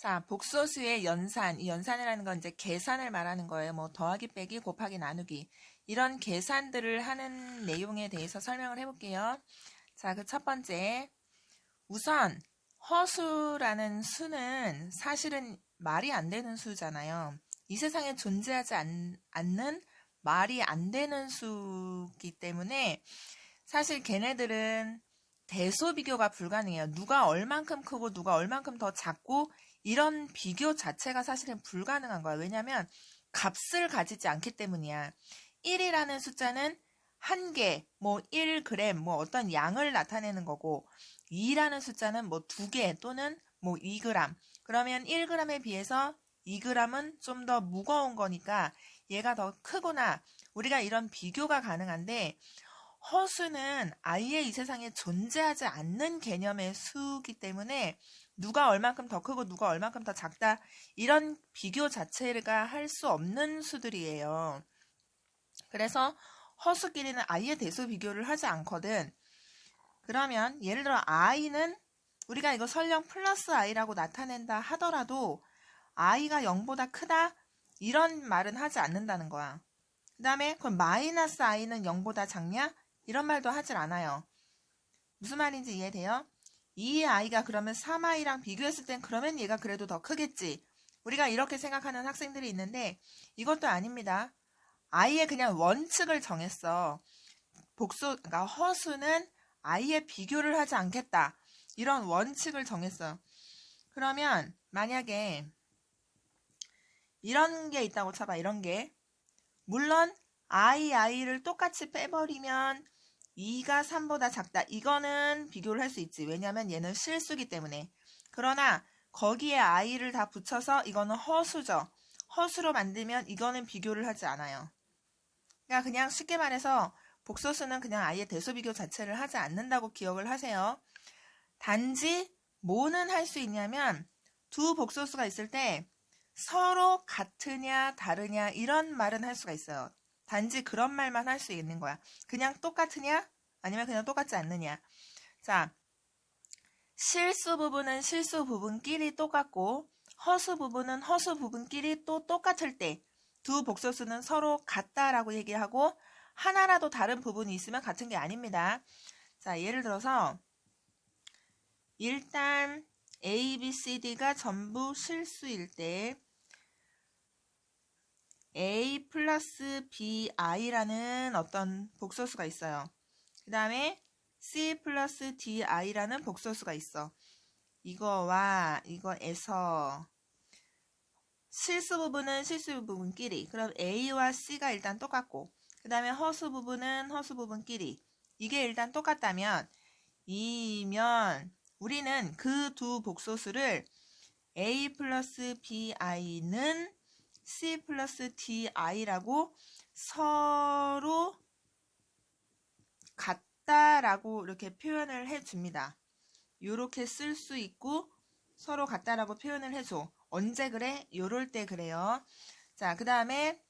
자, 복소수의 연산. 이 연산이라는 건 이제 계산을 말하는 거예요. 뭐 더하기, 빼기, 곱하기, 나누기. 이런 계산들을 하는 내용에 대해서 설명을 해볼게요. 자, 그 첫 번째. 우선 허수라는 수는 사실은 말이 안 되는 수잖아요. 이 세상에 존재하지 않는 말이 안 되는 수이기 때문에 사실 걔네들은 대소 비교가 불가능해요. 누가 얼만큼 크고 누가 얼만큼 더 작고 이런 비교 자체가 사실은 불가능한 거야. 왜냐하면 값을 가지지 않기 때문이야. 1이라는 숫자는 한 개, 뭐 1g, 뭐 어떤 양을 나타내는 거고 2라는 숫자는 뭐 2개 또는 뭐 2g. 그러면 1g에 비해서 2g은 좀 더 무거운 거니까 얘가 더 크구나. 우리가 이런 비교가 가능한데 허수는 아예 이 세상에 존재하지 않는 개념의 수이기 때문에 누가 얼만큼 더 크고 누가 얼만큼 더 작다 이런 비교 자체가 할 수 없는 수들이에요. 그래서 허수끼리는 아예 대소 비교를 하지 않거든. 그러면 예를 들어 i는 우리가 이거 설령 플러스 i라고 나타낸다 하더라도 i가 0보다 크다 이런 말은 하지 않는다는 거야. 그 다음에 그럼 마이너스 i는 0보다 작냐? 이런 말도 하질 않아요. 무슨 말인지 이해돼요? 이 i가 그러면 3i랑 비교했을 땐 그러면 얘가 그래도 더 크겠지. 우리가 이렇게 생각하는 학생들이 있는데 이것도 아닙니다. i의 그냥 원칙을 정했어. 그러니까 허수는 i의 비교를 하지 않겠다. 이런 원칙을 정했어. 그러면 만약에 이런 게 있다고 쳐봐. 이런 게. 물론 i를 똑같이 빼버리면 2가 3보다 작다. 이거는 비교를 할 수 있지. 왜냐하면 얘는 실수기 때문에. 그러나 거기에 i를 다 붙여서 이거는 허수죠. 허수로 만들면 이거는 비교를 하지 않아요. 그러니까 그냥 쉽게 말해서 복소수는 그냥 아예 대소비교 자체를 하지 않는다고 기억을 하세요. 단지 뭐는 할 수 있냐면 두 복소수가 있을 때 서로 같으냐 다르냐 이런 말은 할 수가 있어요. 단지 그런 말만 할 수 있는 거야. 그냥 똑같으냐 아니면 그냥 똑같지 않느냐. 자, 실수 부분은 실수 부분끼리 똑같고 허수 부분은 허수 부분끼리 또 똑같을 때 두 복소수는 서로 같다라고 얘기하고 하나라도 다른 부분이 있으면 같은 게 아닙니다. 자, 예를 들어서 일단 A, B, C, D가 전부 실수일 때 A 플러스 BI라는 어떤 복소수가 있어요. 그 다음에 C 플러스 DI라는 복소수가 있어. 이거와 이거에서 실수 부분은 실수 부분끼리. 그럼 A와 C가 일단 똑같고 그 다음에 허수 부분은 허수 부분끼리. 이게 일단 똑같다면 이면 우리는 그 두 복소수를 A 플러스 BI는 C 플러스 DI라고 서로 같다라고 이렇게 표현을 해줍니다. 이렇게 쓸 수 있고 서로 같다라고 표현을 해줘. 언제 그래? 요럴 때 그래요. 자, 그 다음에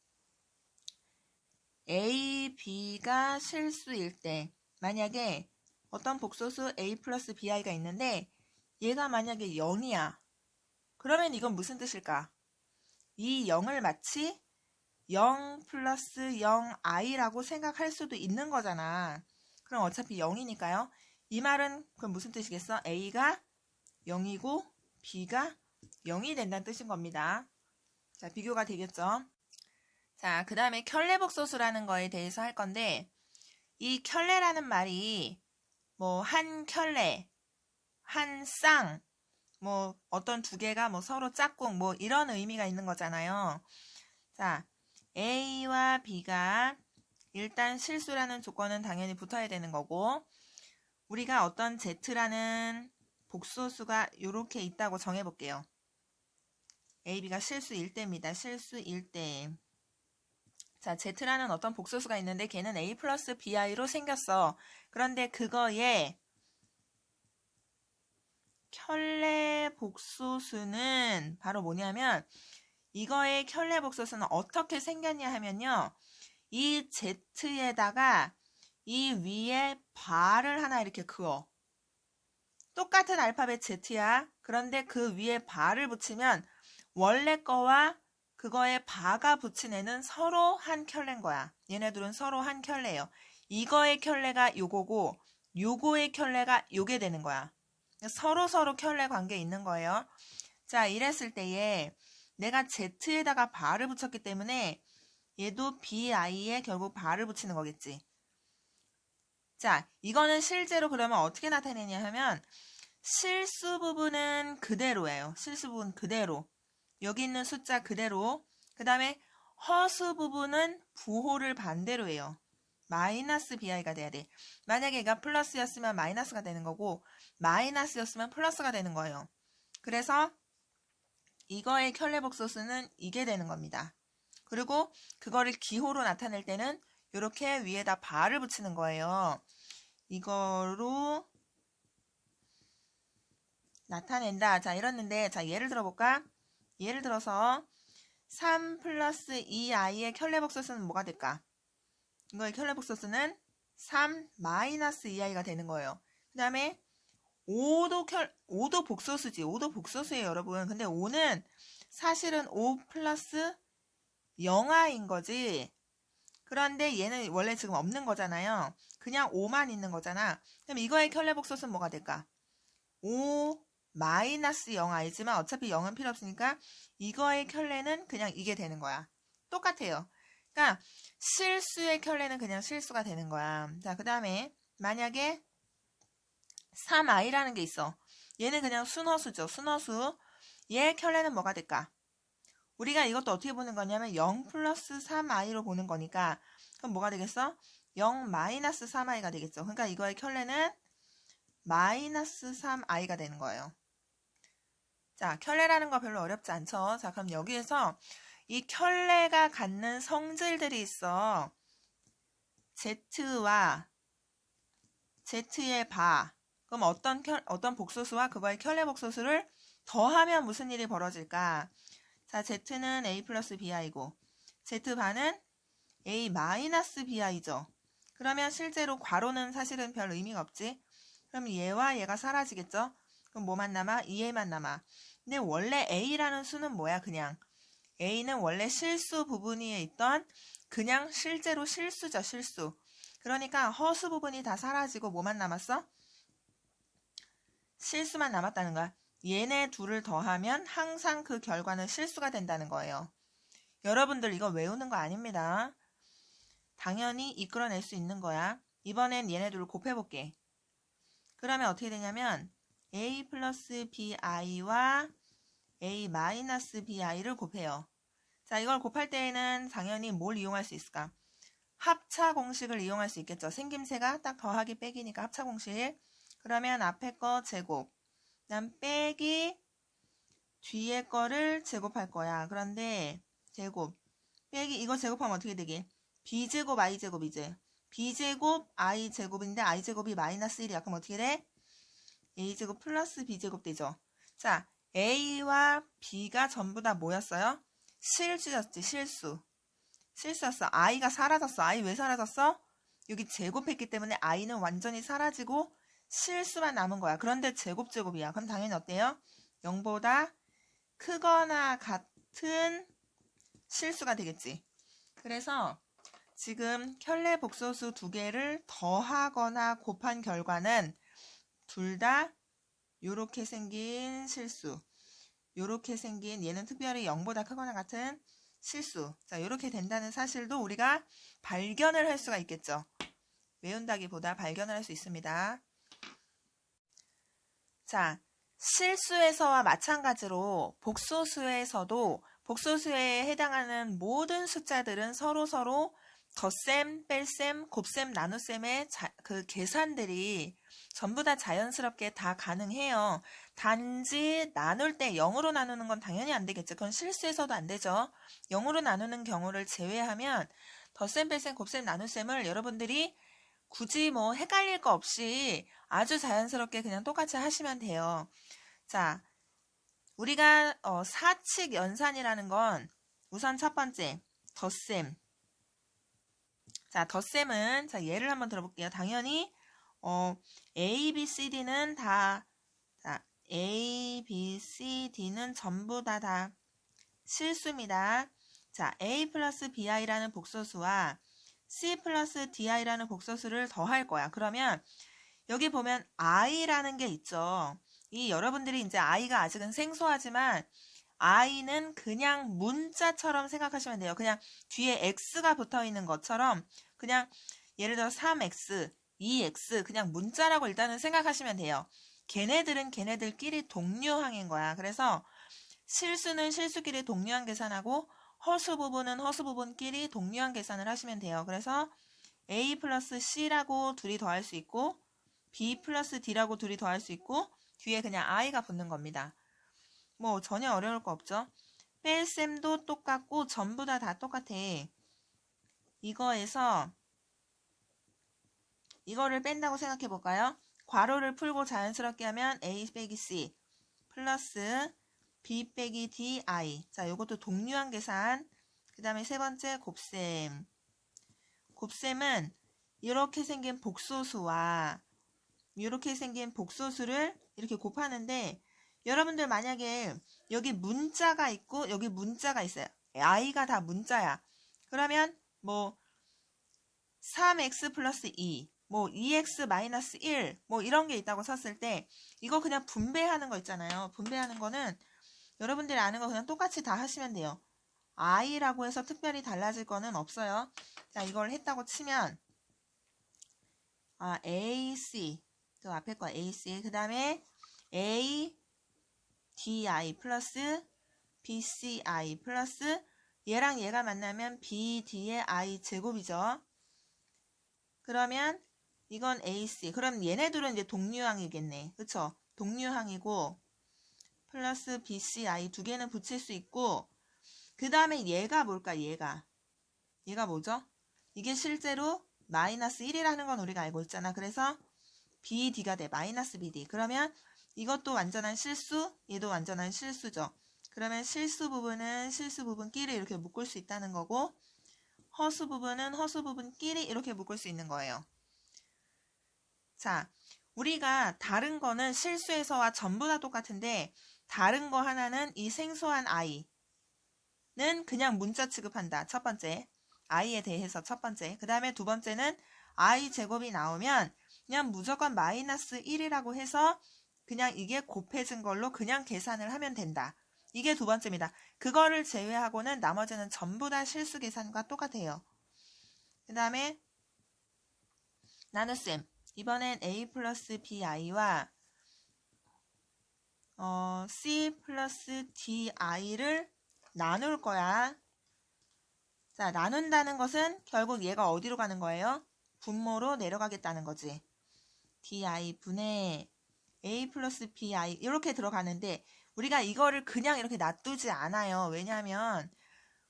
A, B가 실수일 때 만약에 어떤 복소수 A 플러스 BI가 있는데 얘가 만약에 0이야. 그러면 이건 무슨 뜻일까? 이 0을 마치 0 플러스 0i라고 생각할 수도 있는 거잖아. 그럼 어차피 0이니까요. 이 말은 그럼 무슨 뜻이겠어? A가 0이고 B가 0이 된다는 뜻인 겁니다. 자, 비교가 되겠죠? 자, 그 다음에 켤레복소수라는 거에 대해서 할 건데 이 켤레라는 말이 뭐 한 켤레, 한 쌍, 뭐 어떤 두 개가 뭐 서로 짝꿍 뭐 이런 의미가 있는 거잖아요. 자, A와 B가 일단 실수라는 조건은 당연히 붙어야 되는 거고 우리가 어떤 Z라는 복소수가 이렇게 있다고 정해볼게요. A, B가 실수일 때입니다. 실수일 때. 자, Z라는 어떤 복소수가 있는데 걔는 A 플러스 BI로 생겼어. 그런데 그거에 켤레 복소수는 바로 뭐냐면 이거의 켤레 복소수는 어떻게 생겼냐 하면요. 이 Z에다가 이 위에 발을 하나 이렇게 그어. 똑같은 알파벳 Z야. 그런데 그 위에 바를 붙이면 원래 거와 그거에 바가 붙인 애는 서로 한 켤레인 거야. 얘네들은 서로 한 켤레예요. 이거의 켤레가 요거고 요거의 켤레가 요게 되는 거야. 서로 켤레 관계 있는 거예요. 자, 이랬을 때에 내가 Z에다가 바를 붙였기 때문에 얘도 BI에 결국 바를 붙이는 거겠지. 자, 이거는 실제로 그러면 어떻게 나타내냐 하면 실수 부분은 그대로예요. 실수 부분 그대로. 여기 있는 숫자 그대로. 그 다음에 허수 부분은 부호를 반대로 해요. 마이너스 BI가 돼야 돼. 만약에 얘가 플러스였으면 마이너스가 되는 거고 마이너스였으면 플러스가 되는 거예요. 그래서 이거의 켤레복소수는 이게 되는 겁니다. 그리고 그거를 기호로 나타낼 때는 이렇게 위에다 바를 붙이는 거예요. 이거로 나타낸다. 자, 이랬는데, 자, 예를 들어볼까? 예를 들어서 3 플러스 2i의 켤레복소수는 뭐가 될까? 이거의 켤레복소수는 3 마이너스 2i가 되는 거예요. 그 다음에 5도 복소수지. 5도 복소수예요, 여러분. 근데 5는 사실은 5 플러스 0i인 거지. 그런데 얘는 원래 지금 없는 거잖아요. 그냥 5만 있는 거잖아. 그럼 이거의 켤레복소수는 뭐가 될까? 5 마이너스 0i지만 어차피 0은 필요 없으니까 이거의 켤레는 그냥 이게 되는 거야. 똑같아요. 그러니까 실수의 켤레는 그냥 실수가 되는 거야. 자, 그 다음에 만약에 3i라는 게 있어. 얘는 그냥 순허수죠. 순허수. 얘의 켤레는 뭐가 될까? 우리가 이것도 어떻게 보는 거냐면 0 플러스 3i로 보는 거니까 그럼 뭐가 되겠어? 0 마이너스 3i가 되겠죠. 그러니까 이거의 켤레는 마이너스 3i가 되는 거예요. 자, 켤레라는 거 별로 어렵지 않죠? 자, 그럼 여기에서 이 켤레가 갖는 성질들이 있어. Z와 Z의 바. 그럼 어떤 복소수와 그거의 켤레 복소수를 더하면 무슨 일이 벌어질까? 자, Z는 A 플러스 BI고 Z바는 A 마이너스 BI죠. 그러면 실제로 괄호는 사실은 별 의미가 없지. 그럼 얘와 얘가 사라지겠죠? 그럼 뭐만 남아? 2A만 남아. 근데 원래 A라는 수는 뭐야? 그냥 A는 원래 실수 부분에 있던 그냥 실제로 실수죠. 실수. 그러니까 허수 부분이 다 사라지고 뭐만 남았어? 실수만 남았다는 거야. 얘네 둘을 더하면 항상 그 결과는 실수가 된다는 거예요. 여러분들 이거 외우는 거 아닙니다. 당연히 이끌어낼 수 있는 거야. 이번엔 얘네 둘을 곱해볼게. 그러면 어떻게 되냐면 A 플러스 BI와 A 마이너스 BI를 곱해요. 자, 이걸 곱할 때에는 당연히 뭘 이용할 수 있을까? 합차 공식을 이용할 수 있겠죠. 생김새가 딱 더하기 빼기니까 합차 공식. 그러면 앞에 거 제곱. 그다음 빼기 뒤에 거를 제곱할 거야. 그런데 제곱 빼기 이거 제곱하면 어떻게 되게? b제곱 i제곱이지. b제곱 i제곱인데 i제곱이 마이너스 1이야. 그럼 어떻게 돼? a제곱 플러스 b제곱 되죠. 자, a와 b가 전부 다 뭐였어요? 실수였지. 실수였어. i가 사라졌어. i 왜 사라졌어? 여기 제곱했기 때문에 i는 완전히 사라지고 실수만 남은 거야. 그런데 제곱이야. 그럼 당연히 어때요? 0보다 크거나 같은 실수가 되겠지. 그래서 지금 켤레 복소수 두 개를 더하거나 곱한 결과는 둘 다 요렇게 생긴 실수. 요렇게 생긴 얘는 특별히 0보다 크거나 같은 실수. 자, 요렇게 된다는 사실도 우리가 발견을 할 수가 있겠죠. 외운다기보다 발견을 할 수 있습니다. 자, 실수에서와 마찬가지로 복소수에서도 복소수에 해당하는 모든 숫자들은 서로 덧셈, 뺄셈, 곱셈, 나눗셈의 그 계산들이 전부 다 자연스럽게 다 가능해요. 단지 나눌 때 0으로 나누는 건 당연히 안 되겠죠. 그건 실수에서도 안 되죠. 0으로 나누는 경우를 제외하면 덧셈, 뺄셈, 곱셈, 나눗셈을 여러분들이 굳이 뭐 헷갈릴 거 없이 아주 자연스럽게 그냥 똑같이 하시면 돼요. 자, 우리가 사칙 연산이라는 건 우선 첫 번째 덧셈. 자, 덧셈은 자 예를 한번 들어볼게요. 당연히 A, B, C, D는 다 자, A, B, C, D는 전부 다 실수입니다. 자, A 플러스 BI라는 복소수와 C 플러스 DI라는 복소수를 더할 거야. 그러면 여기 보면 I라는 게 있죠. 이 여러분들이 이제 I가 아직은 생소하지만 I는 그냥 문자처럼 생각하시면 돼요. 그냥 뒤에 X가 붙어 있는 것처럼 그냥 예를 들어 3X, 2X 그냥 문자라고 일단은 생각하시면 돼요. 걔네들은 걔네들끼리 동류항인 거야. 그래서 실수는 실수끼리 동류항 계산하고 허수 부분은 허수 부분끼리 동류항 계산을 하시면 돼요. 그래서 A 플러스 C라고 둘이 더할 수 있고 B 플러스 D라고 둘이 더할 수 있고 뒤에 그냥 I가 붙는 겁니다. 뭐 전혀 어려울 거 없죠. 뺄셈도 똑같고 전부 다 똑같아. 이거에서 이거를 뺀다고 생각해 볼까요? 괄호를 풀고 자연스럽게 하면 A 빼기 C 플러스 B 빼기 DI. 자, 요것도 동류항 계산. 그 다음에 세 번째 곱셈. 곱셈은 이렇게 생긴 복소수와 이렇게 생긴 복소수를 이렇게 곱하는데 여러분들 만약에 여기 문자가 있고 여기 문자가 있어요. I가 다 문자야. 그러면 뭐 3x 플러스 2, 뭐 2x 마이너스 1, 뭐 이런 게 있다고 썼을 때 이거 그냥 분배하는 거 있잖아요. 분배하는 거는 여러분들이 아는 거 그냥 똑같이 다 하시면 돼요. I라고 해서 특별히 달라질 거는 없어요. 자, 이걸 했다고 치면 AC, 그 앞에 거 AC, 그 다음에 A, DI 플러스 BCI 플러스 얘랑 얘가 만나면 BD의 I 제곱이죠. 그러면 이건 AC. 그럼 얘네들은 이제 동류항이겠네. 그쵸? 동류항이고 플러스 BCI 두 개는 붙일 수 있고 그 다음에 얘가 뭘까? 얘가 뭐죠? 이게 실제로 마이너스 1이라는 건 우리가 알고 있잖아. 그래서 BD가 돼. 마이너스 BD. 그러면 이것도 완전한 실수, 얘도 완전한 실수죠. 그러면 실수 부분은 실수 부분끼리 이렇게 묶을 수 있다는 거고 허수 부분은 허수 부분끼리 이렇게 묶을 수 있는 거예요. 자, 우리가 다른 거는 실수에서와 전부 다 똑같은데 다른 거 하나는 이 생소한 I는 그냥 문자 취급한다. 첫 번째. I에 대해서 첫 번째. 그 다음에 두 번째는 I 제곱이 나오면 그냥 무조건 마이너스 1이라고 해서 그냥 이게 곱해진 걸로 그냥 계산을 하면 된다. 이게 두 번째입니다. 그거를 제외하고는 나머지는 전부 다 실수 계산과 똑같아요. 그 다음에 나눗셈. 이번엔 A 플러스 BI와 C 플러스 DI를 나눌 거야. 자, 나눈다는 것은 결국 얘가 어디로 가는 거예요? 분모로 내려가겠다는 거지. DI 분의 A 플러스 BI 이렇게 들어가는데 우리가 이거를 그냥 이렇게 놔두지 않아요. 왜냐하면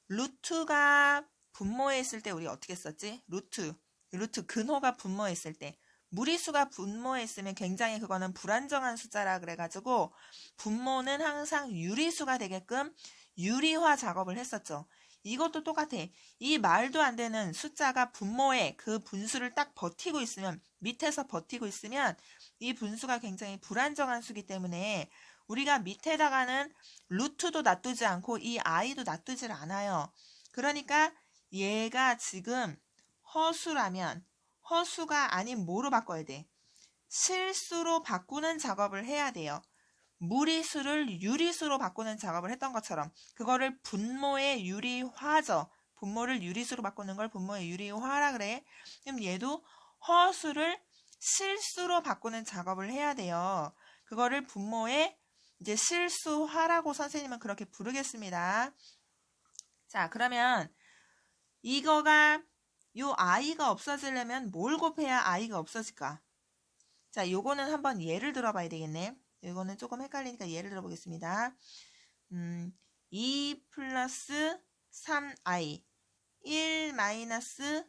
루트가 분모에 있을 때 우리 어떻게 썼지? 루트 근호가 분모에 있을 때 무리수가 분모에 있으면 굉장히 그거는 불안정한 숫자라 그래가지고 분모는 항상 유리수가 되게끔 유리화 작업을 했었죠. 이것도 똑같아. 이 말도 안 되는 숫자가 분모에 그 분수를 딱 버티고 있으면 밑에서 버티고 있으면 이 분수가 굉장히 불안정한 수기 때문에 우리가 밑에다가는 루트도 놔두지 않고 이 i도 놔두질 않아요. 그러니까 얘가 지금 허수라면 허수가 아닌 뭐로 바꿔야 돼? 실수로 바꾸는 작업을 해야 돼요. 무리수를 유리수로 바꾸는 작업을 했던 것처럼 그거를 분모의 유리화죠. 분모를 유리수로 바꾸는 걸 분모의 유리화라 그래. 그럼 얘도 허수를 실수로 바꾸는 작업을 해야 돼요. 그거를 분모의 이제 실수화라고 선생님은 그렇게 부르겠습니다. 자, 그러면 이거가 요 i가 없어지려면 뭘 곱해야 i가 없어질까? 자, 요거는 한번 예를 들어봐야 되겠네. 이거는 조금 헷갈리니까 예를 들어보겠습니다. 2 플러스 3i 1 마이너스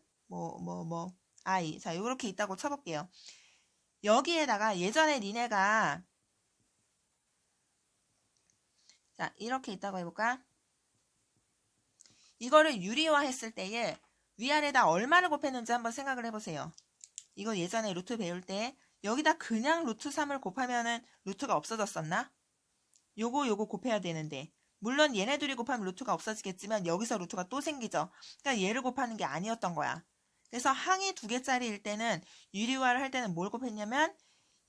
i. 자, 요렇게 있다고 쳐볼게요. 여기에다가 예전에 니네가 자, 이렇게 있다고 해볼까? 이거를 유리화 했을 때에 위아래다 얼마를 곱했는지 한번 생각을 해보세요. 이거 예전에 루트 배울 때 여기다 그냥 루트 3을 곱하면은 루트가 없어졌었나? 요거 곱해야 되는데 물론 얘네 둘이 곱하면 루트가 없어지겠지만 여기서 루트가 또 생기죠. 그러니까 얘를 곱하는 게 아니었던 거야. 그래서 항이 2개짜리일 때는 유리화를 할 때는 뭘 곱했냐면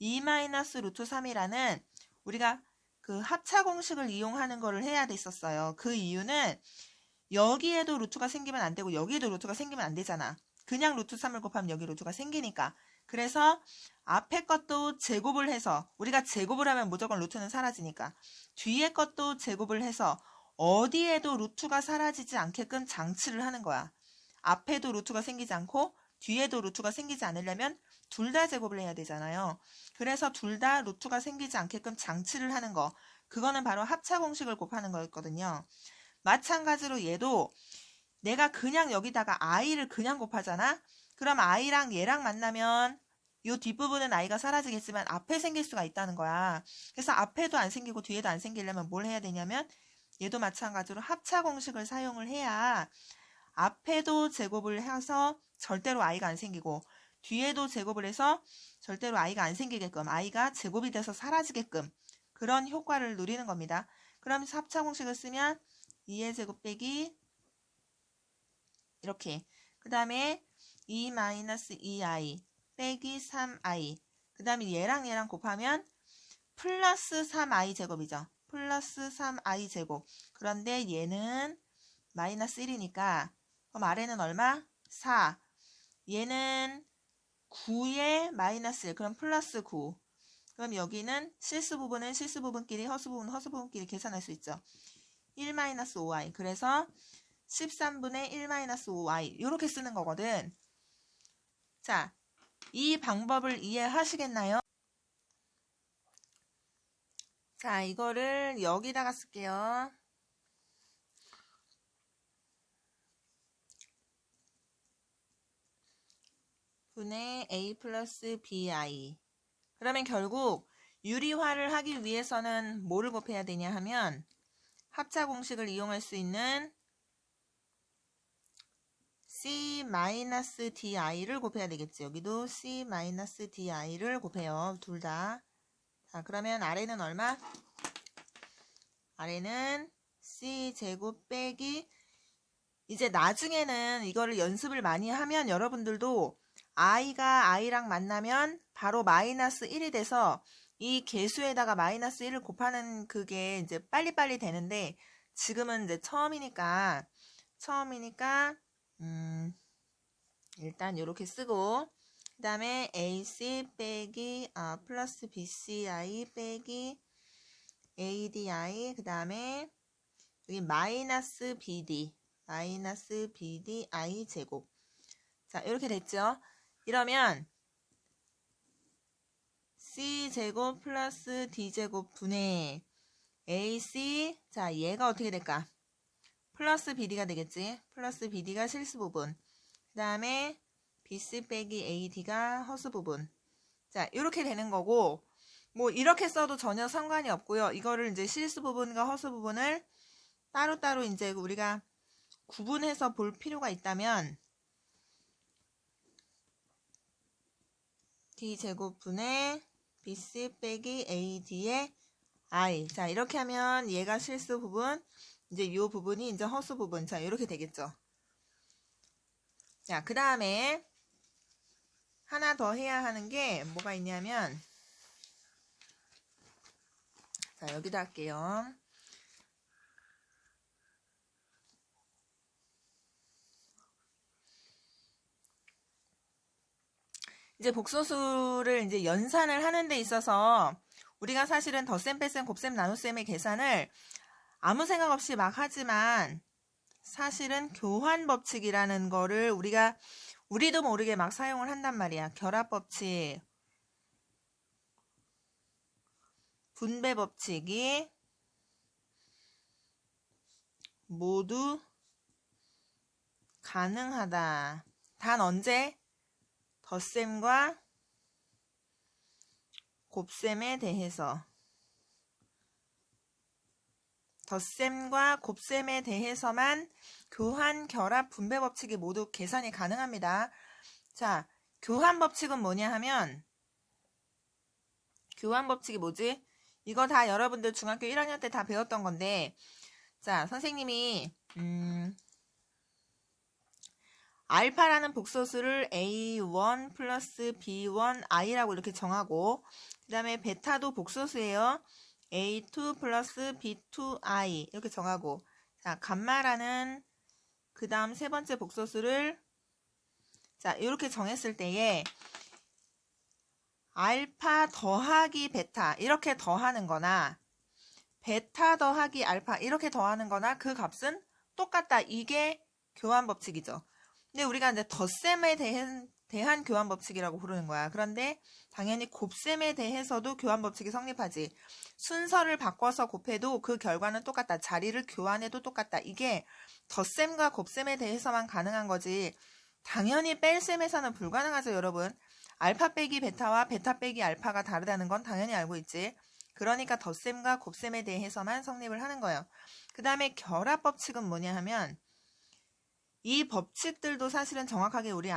2-루트 3이라는 우리가 그 합차 공식을 이용하는 거를 해야 됐었어요. 그 이유는 여기에도 루트가 생기면 안 되고 여기에도 루트가 생기면 안 되잖아. 그냥 루트 3을 곱하면 여기 루트가 생기니까. 그래서 앞에 것도 제곱을 해서 우리가 제곱을 하면 무조건 루트는 사라지니까 뒤에 것도 제곱을 해서 어디에도 루트가 사라지지 않게끔 장치를 하는 거야. 앞에도 루트가 생기지 않고 뒤에도 루트가 생기지 않으려면 둘 다 제곱을 해야 되잖아요. 그래서 둘 다 루트가 생기지 않게끔 장치를 하는 거. 그거는 바로 합차 공식을 곱하는 거였거든요. 마찬가지로 얘도 내가 그냥 여기다가 i를 그냥 곱하잖아? 그럼 i랑 얘랑 만나면 이 뒷부분은 i가 사라지겠지만 앞에 생길 수가 있다는 거야. 그래서 앞에도 안 생기고 뒤에도 안 생기려면 뭘 해야 되냐면 얘도 마찬가지로 합차 공식을 사용을 해야 앞에도 제곱을 해서 절대로 i가 안 생기고 뒤에도 제곱을 해서 절대로 i가 안 생기게끔 i가 제곱이 돼서 사라지게끔 그런 효과를 누리는 겁니다. 그럼 합차 공식을 쓰면 2의 제곱 빼기 이렇게 그 다음에 2-2i 빼기 3i 그 다음에 얘랑 곱하면 플러스 3i 제곱이죠. 플러스 3i 제곱. 그런데 얘는 마이너스 1이니까 그럼 아래는 얼마? 4. 얘는 9에 마이너스 1. 그럼 플러스 9. 그럼 여기는 실수 부분은 실수 부분끼리 허수 부분은 허수 부분끼리 계산할 수 있죠. 1-5i. 그래서 13분의 1-5i 이렇게 쓰는 거거든. 자, 이 방법을 이해하시겠나요? 자, 이거를 여기다가 쓸게요. 분의 a 플러스 bi. 그러면 결국 유리화를 하기 위해서는 뭐를 곱해야 되냐 하면 합차 공식을 이용할 수 있는 c-di를 곱해야 되겠지. 여기도 c-di를 곱해요. 둘 다. 자, 그러면 아래는 얼마? 아래는 c제곱 빼기 이제 나중에는 이거를 연습을 많이 하면 여러분들도 i가 i랑 만나면 바로 마이너스 1이 돼서 이 개수에다가 마이너스 1을 곱하는 그게 이제 빨리빨리 되는데 지금은 이제 처음이니까 일단 이렇게 쓰고 그 다음에 AC 빼기 플러스 BCI 빼기 ADI 그 다음에 여기 마이너스 BDI 제곱. 자, 이렇게 됐죠? 이러면 C제곱 플러스 D제곱 분의 AC. 자, 얘가 어떻게 될까? 플러스 BD가 되겠지? 플러스 BD가 실수 부분. 그 다음에 BC 빼기 AD가 허수 부분. 자, 이렇게 되는 거고, 뭐, 이렇게 써도 전혀 상관이 없고요. 이거를 이제 실수 부분과 허수 부분을 따로따로 이제 우리가 구분해서 볼 필요가 있다면, D제곱분의 BC 빼기 AD의 I. 자, 이렇게 하면 얘가 실수 부분, 이제 이 부분이 이제 허수 부분. 자, 이렇게 되겠죠. 자, 그 다음에 하나 더 해야 하는 게 뭐가 있냐면, 자, 여기다 할게요. 이제 복소수를 이제 연산을 하는 데 있어서 우리가 사실은 덧셈, 뺄셈, 곱셈, 나눗셈의 계산을 아무 생각 없이 막 하지만 사실은 교환 법칙이라는 거를 우리도 모르게 막 사용을 한단 말이야. 결합 법칙, 분배 법칙이 모두 가능하다. 단 언제? 덧셈과 곱셈에 대해서. 덧셈과 곱셈에 대해서만 교환, 결합, 분배 법칙이 모두 계산이 가능합니다. 자, 교환 법칙은 뭐냐 하면 교환 법칙이 뭐지? 이거 다 여러분들 중학교 1학년 때 다 배웠던 건데, 자, 선생님이 알파라는 복소수를 A1 플러스 B1i라고 이렇게 정하고, 그 다음에 베타도 복소수예요. A2 플러스 B2i 이렇게 정하고, 자, 감마라는 그 다음 세 번째 복소수를 자, 이렇게 정했을 때에 알파 더하기 베타 이렇게 더하는 거나 베타 더하기 알파 이렇게 더하는 거나 그 값은 똑같다. 이게 교환 법칙이죠. 근데 우리가 이제 덧셈에 대한 교환 법칙이라고 부르는 거야. 그런데 당연히 곱셈에 대해서도 교환 법칙이 성립하지. 순서를 바꿔서 곱해도 그 결과는 똑같다. 자리를 교환해도 똑같다. 이게 덧셈과 곱셈에 대해서만 가능한 거지. 당연히 뺄셈에서는 불가능하죠, 여러분. 알파 빼기 베타와 베타 빼기 알파가 다르다는 건 당연히 알고 있지. 그러니까 덧셈과 곱셈에 대해서만 성립을 하는 거예요. 그 다음에 결합 법칙은 뭐냐 하면 이 법칙들도 사실은 정확하게 우리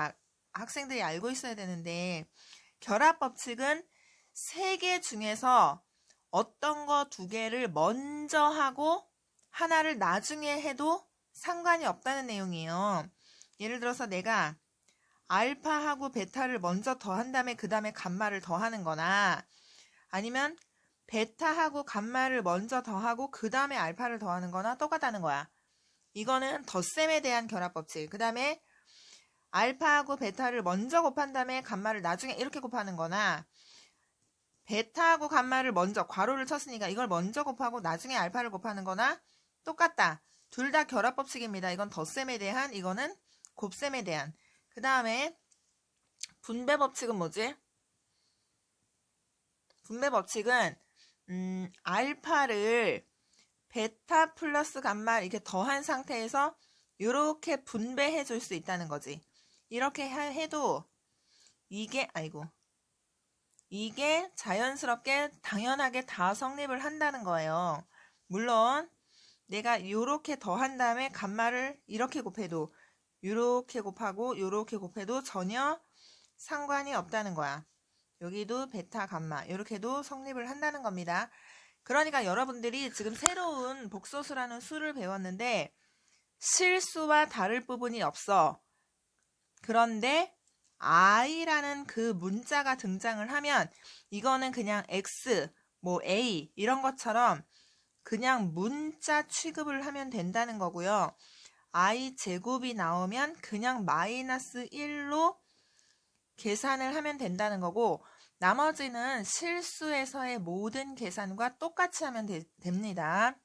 학생들이 알고 있어야 되는데 결합 법칙은 세 개 중에서 어떤 거 두 개를 먼저 하고 하나를 나중에 해도 상관이 없다는 내용이에요. 예를 들어서 내가 알파하고 베타를 먼저 더한 다음에 그 다음에 감마를 더하는 거나 아니면 베타하고 감마를 먼저 더하고 그 다음에 알파를 더하는 거나 똑같다는 거야. 이거는 덧셈에 대한 결합 법칙. 그 다음에 알파하고 베타를 먼저 곱한 다음에 감마를 나중에 이렇게 곱하는 거나 베타하고 감마를 먼저 괄호를 쳤으니까 이걸 먼저 곱하고 나중에 알파를 곱하는 거나 똑같다. 둘 다 결합 법칙입니다. 이건 덧셈에 대한, 이거는 곱셈에 대한. 그 다음에 분배 법칙은 뭐지? 분배 법칙은 알파를 베타 플러스 감마 이렇게 더한 상태에서 이렇게 분배해 줄 수 있다는 거지. 이렇게 해도 이게 자연스럽게 당연하게 다 성립을 한다는 거예요. 물론 내가 이렇게 더한 다음에 감마를 이렇게 곱해도 이렇게 곱하고 이렇게 곱해도 전혀 상관이 없다는 거야. 여기도 베타 감마 이렇게도 성립을 한다는 겁니다. 그러니까 여러분들이 지금 새로운 복소수라는 수를 배웠는데 실수와 다를 부분이 없어. 그런데 i라는 그 문자가 등장을 하면 이거는 그냥 x, 뭐 a 이런 것처럼 그냥 문자 취급을 하면 된다는 거고요. i 제곱이 나오면 그냥 마이너스 1로 계산을 하면 된다는 거고 나머지는 실수에서의 모든 계산과 똑같이 하면 됩니다.